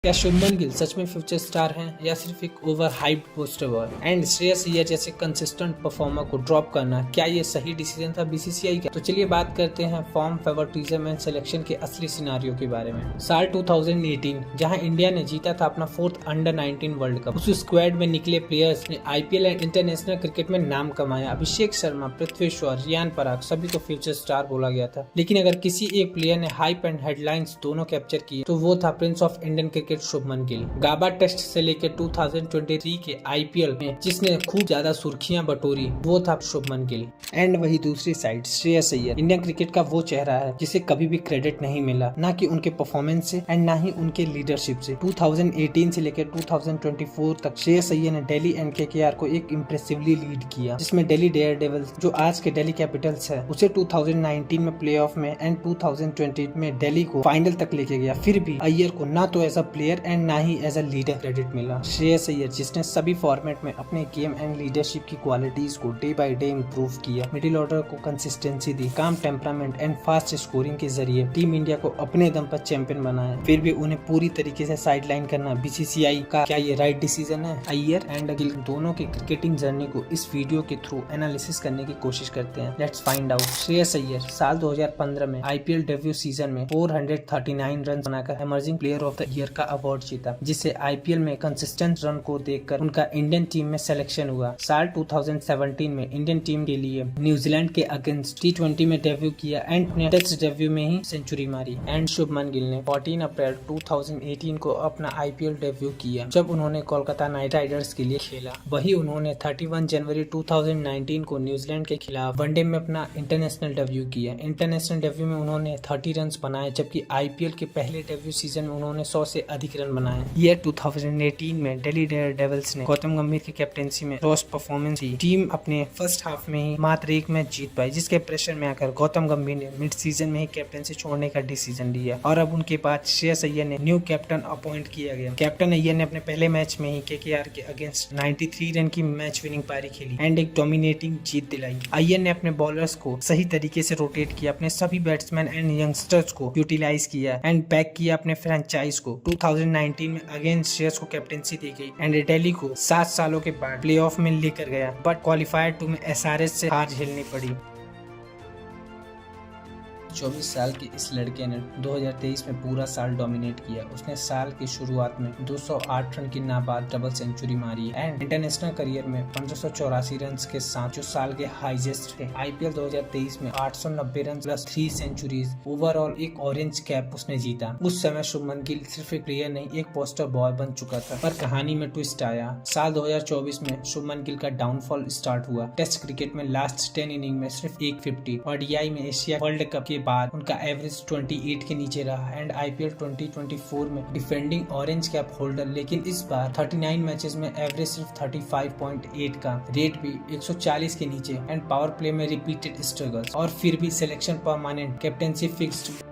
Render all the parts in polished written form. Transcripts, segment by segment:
क्या शुभमन गिल सच में future star हैं या सिर्फ एक over hyped poster boy? And Shreyas Iyer जैसे कंसिस्टेंट परफॉर्मर को ड्रॉप करना, क्या ये सही डिसीजन था बीसीसीआई का? तो चलिए बात करते हैं फॉर्म, फेवरेटिज्म एंड सिलेक्शन के असली सिनारियो के बारे में। साल 2018 जहां इंडिया ने जीता था अपना 4th अंडर 19 वर्ल्ड कप, उस स्क्वाड में निकले प्लेयर्स ने आईपीएल एंड इंटरनेशनल क्रिकेट में नाम कमाया। अभिषेक शर्मा, पृथ्वी शॉ, रियान पराग सभी को फ्यूचर स्टार बोला गया था। लेकिन अगर किसी एक प्लेयर ने हाइप एंड हेडलाइंस दोनों कैप्चर किए तो वो था prince of Indian cricket Shubman Gill. Gabba test से लेकर 2023 के आईपीएल में जिसने खूब ज्यादा सुर्खियां बटोरी वो था शुभमन गिल। एंड वही दूसरी side Shreyas Iyer, Indian cricket का वो चेहरा है जिसे कभी भी क्रेडिट नहीं मिला, ना कि उनके परफॉर्मेंस से एंड ना ही उनके लीडरशिप से। 2018 से लेकर 2024 तक श्रेयस अय्यर ने दिल्ली एंड केकेआर को एक इम्प्रेसिवली लीड किया, जिसमें दिल्ली डेयरडेविल्स जो आज के दिल्ली कैपिटल्स है उसे 2019 में प्लेऑफ में एंड 2020 में दिल्ली को फाइनल तक लेके गया। फिर भी अय्यर को ना तो एज अ प्लेयर एंड ना ही एज अ लीडर क्रेडिट मिला। श्रेयस अय्यर जिसने सभी फॉर्मेट में अपने गेम एंड लीडरशिप की क्वालिटीज को डे बाय डे इम्प्रूव किया, मिडिल ऑर्डर को कंसिस्टेंसी दी, काम टेम्परामेंट एंड फास्ट स्कोरिंग के जरिए टीम इंडिया को अपने दम पर चैंपियन बनाया, फिर भी उन्हें पूरी तरीके से साइडलाइन करना बीसीसीआई का क्या ये राइट डिसीजन है? अय्यर एंड गिल दोनों की क्रिकेटिंग जर्नी को इस वीडियो के थ्रू एनालिसिस करने की कोशिश करते हैं। Let's find out. Shreyas Iyer साल 2015 में आईपीएल डेब्यू सीजन में 439 रन बनाकर emerging player of the year का अवार्ड जीता, जिससे आईपीएल में कंसिस्टेंट रन को देखकर उनका इंडियन टीम में सिलेक्शन हुआ। साल 2017 में इंडियन टीम के लिए न्यूजीलैंड के अगेंस्ट टी20 में डेब्यू किया एंड टेस्ट डेब्यू में ही सेंचुरी मारी। एंड शुभमन गिल ने 14 अप्रैल 2018 को अपना आईपीएल डेब्यू किया जब उन्होंने कोलकाता नाइट राइडर्स के लिए खेला। वही उन्होंने 31 जनवरी 2019 को न्यूजीलैंड के खिलाफ वनडे में अपना इंटरनेशनल डेब्यू किया। इंटरनेशनल डेब्यू में उन्होंने 30 रन बनाए, जबकि आईपीएल के पहले डेब्यू सीजन में उन्होंने 100 से अधिक रन बनाए। ईयर 2018 में दिल्ली डेयरडेविल्स ने गौतम गंभीर की कैप्टेंसी में रोस्ट परफॉर्मेंस की। टीम अपने फर्स्ट हाफ में ही मात्र एक मैच जीत पाई, जिसके प्रेशर में आकर गौतम गंभीर ने मिड सीजन में ही कैप्टेंसी छोड़ने का डिसीजन लिया और अब उनके बाद श्रेयस अय्यर ने न्यू कैप्टन अपॉइंट किया गया। कैप्टन अय्यर ने अपने पहले मैच में ही केकेआर के अगेंस्ट 93 रन की मैच विनिंग पारी खेली एंड एक डोमिनेटिंग जीत दिलाई। अय्यर ने अपने बॉलर्स को सही तरीके से रोटेट किया, अपने सभी बैट्समैन एंड यंगस्टर्स को यूटिलाइज किया एंड बैक किया अपने फ्रेंचाइज को। 2019 में अगेंस्ट श्रेयस को कैप्टेंसी दी गई एंड दिल्ली को 7 सालों के बाद प्लेऑफ में लेकर गया, बट क्वालिफायर 2 में एसआरएच से हार झेलनी पड़ी। 24 साल के इस लड़के ने 2023 में पूरा साल डोमिनेट किया। उसने साल की शुरुआत में 208 रन की नाबाद डबल सेंचुरी मारी एंड इंटरनेशनल करियर में 1584 रन के साथ जो साल के हाईएस्ट थे। आईपीएल 2023 में 890 रन प्लस 3 सेंचुरीज, ओवरऑल एक ऑरेंज कैप उसने जीता। उस समय शुभमन गिल सिर्फ एक प्लेयर नहीं, एक पोस्टर बॉय बन चुका था। पर कहानी में ट्विस्ट आया। साल 2024 में शुभमन गिल का डाउनफॉल स्टार्ट हुआ। टेस्ट क्रिकेट में लास्ट 10 इनिंग में सिर्फ एक 50, ओडीआई में एशिया वर्ल्ड कप के बाद उनका एवरेज 28 के नीचे रहा एंड आईपीएल 2024 में डिफेंडिंग ऑरेंज कैप होल्डर, लेकिन इस बार 39 मैचेस में एवरेज सिर्फ 35.8 का, रेट भी 140 के नीचे एंड पावर प्ले में रिपीटेड स्ट्रगल्स और फिर भी सिलेक्शन परमानेंट, कैप्टेंसी फिक्स्ड।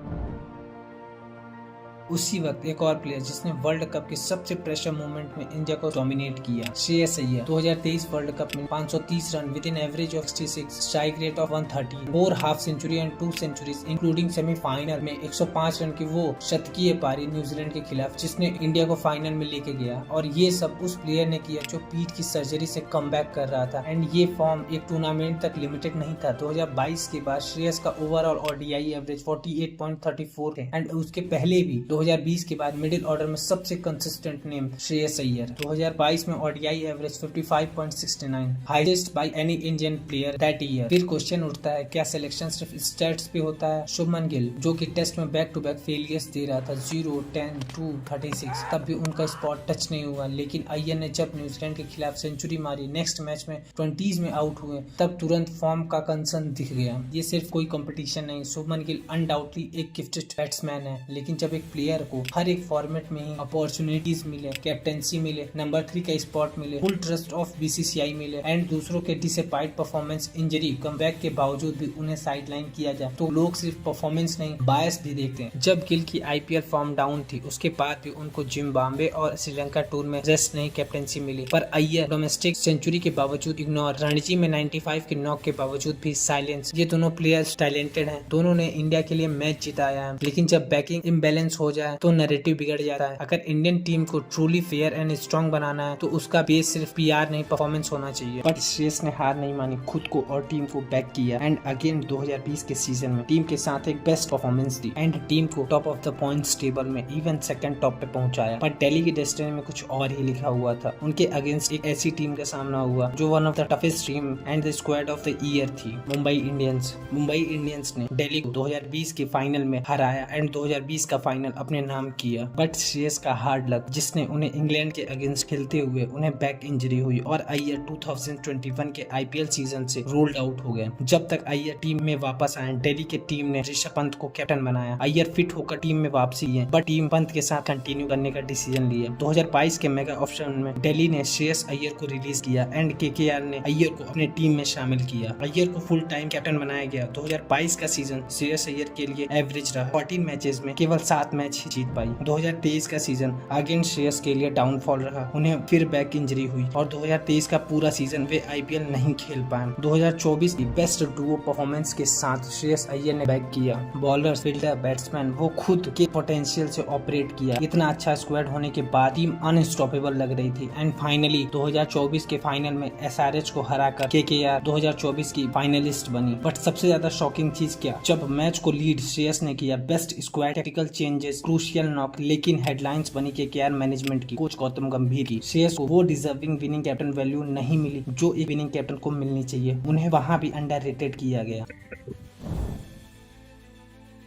उसी वक्त एक और प्लेयर जिसने वर्ल्ड कप के सबसे प्रेशर मोमेंट में इंडिया को डोमिनेट किया, श्रेयस अय्यर। 2023 वर्ल्ड कप में 530 run with in average of 66, strike rate of 130, 4 half century and 2 centuries including semifinal में 105 रन की वो शतकीय पारी न्यूजीलैंड के खिलाफ जिसने इंडिया को फाइनल में लेके गया। और ये सब उस प्लेयर ने किया जो पीठ की सर्जरी से कमबैक कर रहा था एंड ये फॉर्म एक टूर्नामेंट तक लिमिटेड नहीं था। 2022 के बाद श्रेयस का ओवरऑल ओडीआई एवरेज 48.34 थे एंड उसके पहले भी 2020 के बाद मिडिल ऑर्डर में सबसे कंसिस्टेंट नेम श्रेयस अय्यर। 2022 में ODI average 55.69, highest by any Indian player that year. फिर क्वेश्चन उठता है, क्या सिलेक्शन सिर्फ स्टैट्स पे होता है? शुभमन गिल जो कि टेस्ट में बैक टू बैक फेलियर्स दे रहा था, 0, 10, 2, 36, तब भी उनका स्पॉट टच नहीं हुआ। लेकिन अय्यर ने जब न्यूजीलैंड के खिलाफ सेंचुरी मारी, नेक्स्ट मैच में 20s में आउट हुए, तब तुरंत फॉर्म का कंसर्न दिख गया। ये सिर्फ कोई कंपटीशन नहीं, शुभमन गिल अनडाउटली एक गिफ्टेड बैट्समैन है, लेकिन जब एक प्लेयर को हर एक फॉर्मेट में ही अपॉर्चुनिटीज मिले, कैप्टेंसी मिले, नंबर 3 का स्पॉट मिले, फुल ट्रस्ट ऑफ बीसीसीआई मिले एंड दूसरों के डिसअपॉइंट परफॉर्मेंस, इंजरी, कमबैक के बावजूद भी उन्हें साइडलाइन किया जाए, तो लोग सिर्फ परफॉर्मेंस नहीं बायस भी देखते हैं। जब गिल की आईपीएल फॉर्म डाउन थी उसके बाद भी उनको जिम्बाब्वे और श्रीलंका टूर में रेस्ट नहीं कैप्टेंसी मिली, पर अय्यर डोमेस्टिक सेंचुरी के बावजूद इग्नोर, रणजी में 95 के नॉक के बावजूद भी साइलेंस। ये दोनों प्लेयर्स टैलेंटेड हैं, दोनों ने इंडिया के लिए मैच जिताया है, लेकिन जब बैकिंग इम्बैलेंस हो जाए तो नैरेटिव बिगड़ जाता है। अगर इंडियन टीम को ट्रूली फेयर एंड स्ट्रॉन्ग बनाना है तो उसका बेस सिर्फ पीआर नहीं परफॉर्मेंस होना चाहिए। बट श्रेयस ने हार नहीं मानी, खुद को और टीम को बैक किया एंड अगेन 2020 के सीजन में टीम के साथ एक बेस्ट परफॉर्मेंस दी एंड टीम को top of the points table में इवन सेकंड टॉप पे पहुंचाया। पर दिल्ली की डेस्टिनी में कुछ और ही लिखा हुआ था। उनके अगेंस्ट एक ऐसी टीम का सामना हुआ जो one of the toughest team and the squad of the year थी, मुंबई इंडियंस। मुंबई इंडियंस ने दिल्ली को 2020 के फाइनल में हराया एंड 2020 का फाइनल अपने नाम किया। बट श्रेयस का हार्ड लक जिसने उन्हें इंग्लैंड के अगेंस्ट खेलते हुए उन्हें बैक इंजरी हुई और अय्यर 2021 के आईपीएल सीजन से रोल्ड आउट हो गए। जब तक अय्यर टीम में वापस आए, दिल्ली के टीम ने ऋषभ पंत को कैप्टन बनाया। अय्यर फिट होकर टीम में वापसी है बट टीम पंत के साथ कंटिन्यू करने का डिसीजन लिया। 2022 के मेगा ऑप्शन में दिल्ली ने श्रेयस अय्यर को रिलीज किया एंड केकेआर ने अय्यर को अपने टीम में शामिल किया। अय्यर को फुल टाइम कैप्टन बनाया गया। 2022 का सीजन श्रेयस अय्यर के लिए एवरेज रहा। 14 मैचेस में केवल 7 मैच ही जीत पाई। 2023 का सीजन अगेन श्रेयस के लिए डाउनफॉल रहा। उन्हें फिर बैक इंजरी हुई और 2023 का पूरा सीजन वे आईपीएल नहीं खेल पाए। 2024 की बेस्ट डुओ परफॉर्मेंस के साथ श्रेयस अय्यर ने बैक किया। बॉलर, फील्डर, बैट्समैन वो खुद के पोटेंशियल से ऑपरेट किया। इतना अच्छा स्क्वाड होने के बाद टीम अनस्टॉपेबल लग रही थी एंड फाइनली 2024 के फाइनल में एसआरएच को हराकर केकेआर 2024 की फाइनलिस्ट बनी। बट सबसे ज्यादा शॉकिंग चीज क्या, जब मैच को लीड श्रेयस ने किया, best squad, tactical changes, crucial knock, लेकिन हेडलाइंस बनी केकेआर मैनेजमेंट की, कोच गौतम गंभीर की। श्रेयस को वो डिजर्विंग विनिंग कैप्टन वैल्यू नहीं मिली जो एक विनिंग कैप्टन को मिलनी चाहिए। उन्हें वहां भी अंडररेटेड किया गया।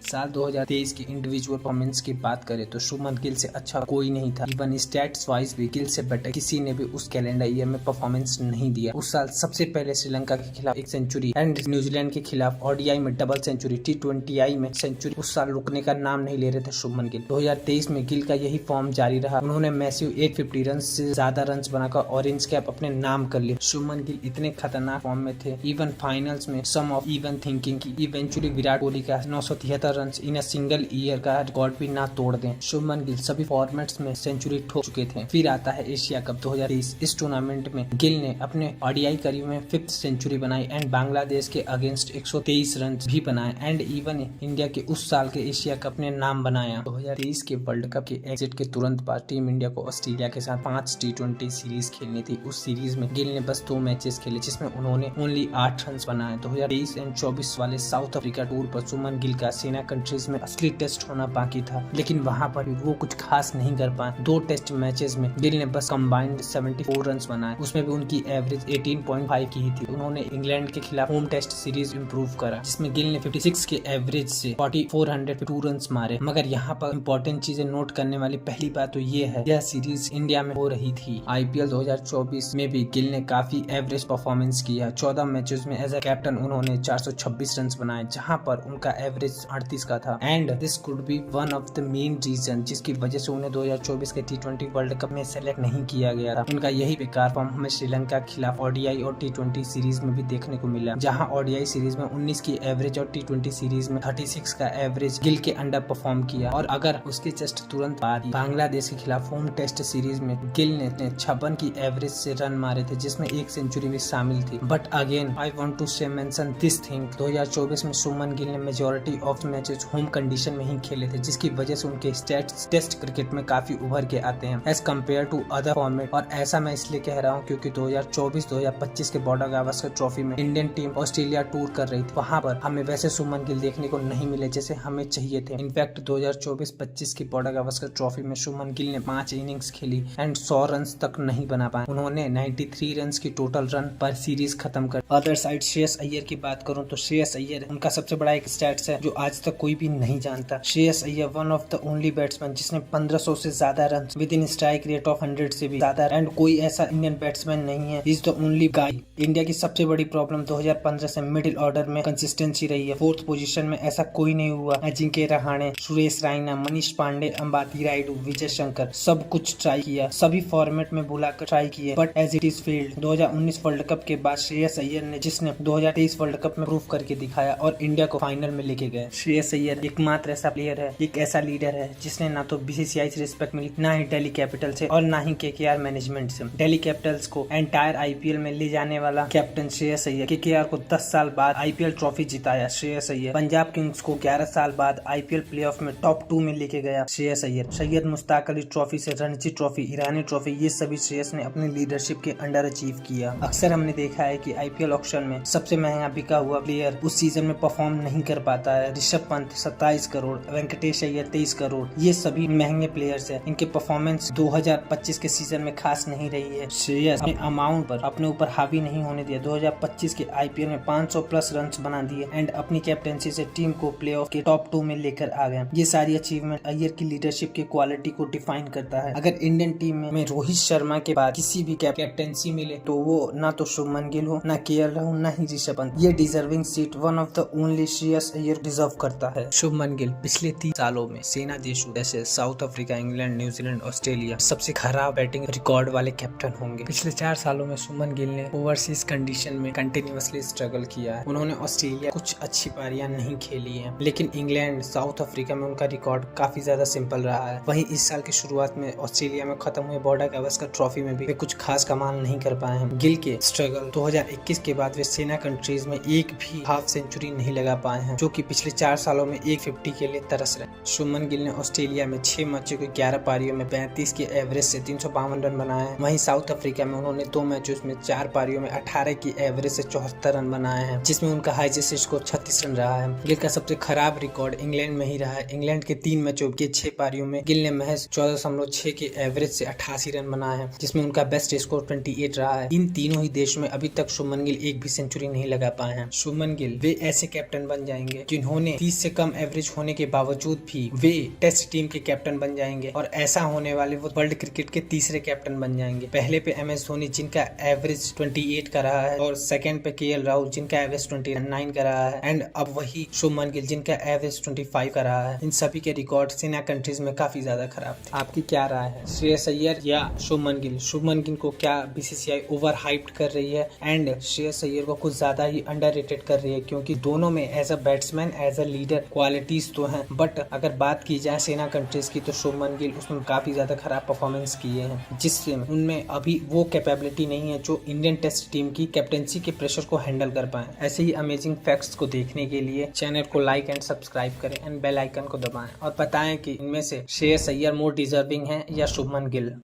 साल 2023 की इंडिविजुअल परफॉर्मेंस की बात करें तो शुभमन गिल से अच्छा कोई नहीं था। इवन स्टैट्स वाइज भी गिल से बेटर किसी ने भी उस कैलेंडर ईयर में परफॉर्मेंस नहीं दिया। उस साल सबसे पहले श्रीलंका के खिलाफ एक सेंचुरी एंड न्यूजीलैंड के खिलाफ ओडीआई में डबल सेंचुरी, T20I में सेंचुरी। उस साल रुकने का नाम नहीं ले रहे थे शुभमन गिल। 2023 में गिल का यही फॉर्म जारी रहा। उन्होंने मैसिव 850 रन से ज्यादा रन बनाकर ऑरेंज कैप अपने नाम कर लिया। शुभमन गिल इतने खतरनाक फॉर्म में थे, इवन फाइनल्स में सम ऑफ इवन थिंकिंग की इवेंचुअली विराट कोहली का 973 run in a single year का रिकॉर्ड भी ना तोड़ दें। शुभमन गिल सभी फॉर्मेट्स में सेंचुरी ठोक चुके थे। फिर आता है एशिया कप 2023। इस टूर्नामेंट में गिल ने अपने ओडीआई करियर में 5th सेंचुरी बनाई एंड बांग्लादेश के अगेंस्ट 123 रन भी बनाए एंड इवन इंडिया के उस साल के एशिया कप ने नाम बनाया। 2023 के वर्ल्ड कप के एग्जिट के तुरंत बाद टीम इंडिया को ऑस्ट्रेलिया के साथ 5 T20 सीरीज खेलनी थी। उस सीरीज में गिल ने बस 2 मैचेस खेले जिसमें उन्होंने ओनली 8 रन बनाए। 2023 एंड 24 वाले साउथ अफ्रीका टूर पर शुभमन गिल का सेना कंट्रीज में असली टेस्ट होना बाकी था, लेकिन वहां पर वो कुछ खास नहीं कर पाए। 2 टेस्ट मैचेस में गिल ने बस कंबाइंड 74 रन बनाए, उसमें भी उनकी एवरेज 18.5 की ही थी। उन्होंने इंग्लैंड के खिलाफ होम टेस्ट सीरीज इंप्रूव करा जिसमें गिल ने 56 के एवरेज से 402 रन मारे। मगर यहाँ पर इम्पोर्टेंट चीजें नोट करने वाली पहली बात तो ये है, यह सीरीज इंडिया में हो रही थी। आईपीएल 2024 में भी गिल ने काफी एवरेज परफॉर्मेंस किया। 14 मैचेस में एज ए कैप्टन उन्होंने 426 रन बनाए जहां पर उनका एवरेज 38 का था and this could be one of the main reason जिसकी वजह से उन्हें 2024 के T20 वर्ल्ड कप में सेलेक्ट नहीं किया गया था। उनका यही बेकार फॉर्म हमें श्रीलंका के खिलाफ ओडीआई और T20 सीरीज में भी देखने को मिला, जहां ओडीआई सीरीज में 19 की एवरेज और T20 सीरीज में 36 का एवरेज गिल के अंडर परफॉर्म किया। और अगर उसके जस्ट तुरंत बाद बांग्लादेश के खिलाफ होम टेस्ट सीरीज में गिल ने 56 की एवरेज से रन मारे थे जिसमें एक सेंचुरी भी शामिल थी। But again I want to say mention this thing, 2024 में शुभमन गिल ने majority of matches home condition में ही खेले थे जिसकी वजह से उनके स्टैट्स टेस्ट क्रिकेट में काफी उभर के आते हैं as compare to other format. और ऐसा मैं इसलिए कह रहा हूँ क्योंकि 2024-2025 के बॉर्डर गावस्कर ट्रॉफी में इंडियन टीम ऑस्ट्रेलिया टूर कर रही थी, वहाँ पर हमें वैसे शुभमन गिल देखने को नहीं मिले जैसे हमें चाहिए थे। इनफैक्ट 2024-25 की बॉर्डर गावस्कर ट्रॉफी में शुभमन गिल ने 5 इनिंग्स खेली एंड 100 रन तक नहीं बना पाए। उन्होंने 93 रन की टोटल रन पर सीरीज खत्म कर। अदर साइड श्रेयस अय्यर की बात करूँ तो श्रेयस अय्यर उनका सबसे बड़ा एक स्टैट्स है जो आज तक कोई भी नहीं जानता। Shreyas Iyer one of the only batsman जिसने 1500 से ज्यादा run with in strike rate of 100 से भी ज्यादा एंड कोई ऐसा इंडियन बैट्समैन नहीं है। Is the only guy. India की सबसे बड़ी प्रॉब्लम 2015 से मिडिल ऑर्डर में कंसिस्टेंसी रही है। 4th पोजीशन में ऐसा कोई नहीं हुआ। अजिंक्य रहाणे, सुरेश रायना, मनीष पांडे, अंबाती रायडू, विजय शंकर सब कुछ ट्राई किया, सभी फॉर्मेट में बुलाकर ट्राई किए but as it is failed. 2019 world cup के बाद श्रेयस अय्यर ने जिसने 2023 वर्ल्ड कप में प्रूव करके दिखाया और इंडिया को फाइनल में लेके गए। श्रेयस अय्यर एकमात्र ऐसा प्लेयर है, एक ऐसा लीडर है जिसने ना तो बीसीसीआई से रिस्पेक्ट मिली, ना ही दिल्ली कैपिटल से और ना ही केकेआर मैनेजमेंट से। दिल्ली कैपिटल्स को एंटायर आईपीएल में ले जाने वाला कैप्टन श्रेयस अय्यर, केकेआर को 10 साल बाद आईपीएल ट्रॉफी जिताया श्रेयस अय्यर, पंजाब किंग्स को 11 साल बाद आईपीएल प्लेऑफ में टॉप 2 में लेके गया श्रेयस अय्यर, सैयद मुश्ताक अली ट्रॉफी से रणजी ट्रॉफी, ईरानी ट्रॉफी, ये सभी श्रेयस ने अपनी लीडरशिप के अंडर अचीव किया। अक्सर हमने देखा है कि आईपीएल ऑक्शन में सबसे महंगा बिका हुआ प्लेयर उस सीजन में परफॉर्म नहीं कर पाता है। ऋषभ पंत 27 करोड़, वेंकटेश अय्यर 23 करोड़, ये सभी महंगे प्लेयर्स हैं। इनके परफॉर्मेंस 2025 के सीजन में खास नहीं रही है। श्रेयस अपने अमाउंट पर अपने ऊपर हावी नहीं होने दिया। 2025 के आईपीएल में 500 प्लस रन बना दिए एंड अपनी कैप्टेंसी से टीम को प्लेऑफ के टॉप 2 में लेकर आ गए। ये सारी अचीवमेंट अय्यर की लीडरशिप की क्वालिटी को डिफाइन करता है। अगर इंडियन टीम में रोहित शर्मा के बाद किसी भी कैप्टेंसी मिले तो वो ना तो शुभमन गिल हो, ना केएल राहुल, ना ही ऋषभ पंत। ये deserving seat one of the only Shreyas Iyer deserve करता है। शुभमन गिल पिछले 3 सालों में सेना देशों जैसे south Africa, England, New Zealand, Australia सबसे खराब बैटिंग रिकॉर्ड वाले कैप्टन होंगे। पिछले 4 सालों में शुभमन गिल ने ओवरसीज कंडीशन में कंटिन्यूअसली स्ट्रगल किया है। उन्होंने ऑस्ट्रेलिया कुछ अच्छी पारियां नहीं खेली है, लेकिन इंग्लैंड, साउथ अफ्रीका में उनका रिकॉर्ड काफी ज्यादा सिंपल रहा है। वहीं इस साल की शुरुआत में ऑस्ट्रेलिया में खत्म हुए बॉर्डर गावस्कर ट्रॉफी में भी वे कुछ खास कमाल नहीं कर पाए हैं। गिल के स्ट्रगल 2021 के बाद वे सेना कंट्रीज में एक भी हाफ सेंचुरी नहीं लगा पाए हैं, जो कि पिछले 4 सालों में 150 के लिए तरस रहे। शुभमन गिल ने ऑस्ट्रेलिया में 6 मैचों के 11 पारियों में 35 के एवरेज से 352 रन बनाए हैं। वहीं साउथ अफ्रीका में उन्होंने 2 मैचों में 4 पारियों में 18 की एवरेज से 74 रन बनाए हैं, जिसमें उनका हाईएस्ट स्कोर 36 रन रहा है। गिल का सबसे खराब रिकॉर्ड इंग्लैंड में ही रहा है। इंग्लैंड के 3 मैचों के 6 पारियों में गिल ने महज 14.6 के एवरेज से 88 रन बनाए हैं, जिसमें उनका बेस्ट स्कोर 28 रहा है। इन तीनों ही देशों में अभी तक शुभमन गिल एक भी सेंचुरी नहीं लगा पाए हैं। शुभमन गिल वे ऐसे कैप्टन बन जाएंगे जिन्होंने 30 से कम एवरेज होने के बावजूद भी वे टेस्ट टीम के कैप्टन बन जाएंगे, और ऐसा होने वाले वो वर्ल्ड क्रिकेट के तीसरे कैप्टन बन जाएंगे। पहले पे एमएस धोनी जिनका एवरेज 28 का रहा है, और सेकंड पे केएल राहुल जिनका एवरेज 29 का रहा है, एंड अब वही शुभमन गिल जिनका एवरेज 25 का रहा है। इन सभी के रिकॉर्ड सेना कंट्रीज में काफी ज्यादा खराब थे। आपकी क्या राय है, श्रेयस अय्यर या शुभमन गिल? शुभमन गिल को क्या बीसीसीआई ओवर हाइप्ड कर रही है एंड श्रेयस अय्यर को कुछ ज्यादा ही अंडररेटेड कर रही है? क्योंकि दोनों में as a batsman, as a leader qualities तो हैं, बट अगर बात की जाए सेना कंट्रीज की तो शुभमन गिल उसमें काफी ज्यादा खराब परफॉर्मेंस किए हैं, जिससे उनमें अभी वो कैपेबिलिटी नहीं है जो इंडियन टेस्ट टीम की कैप्टेंसी के प्रेशर को हैंडल कर पाए। ऐसे ही अमेजिंग फैक्ट्स को देखने के लिए चैनल को लाइक एंड सब्सक्राइब करें एंड बेल आइकन को दबाएं और बताएं कि इनमें से श्रेयस अय्यर मोर डिजर्विंग है या शुभमन गिल।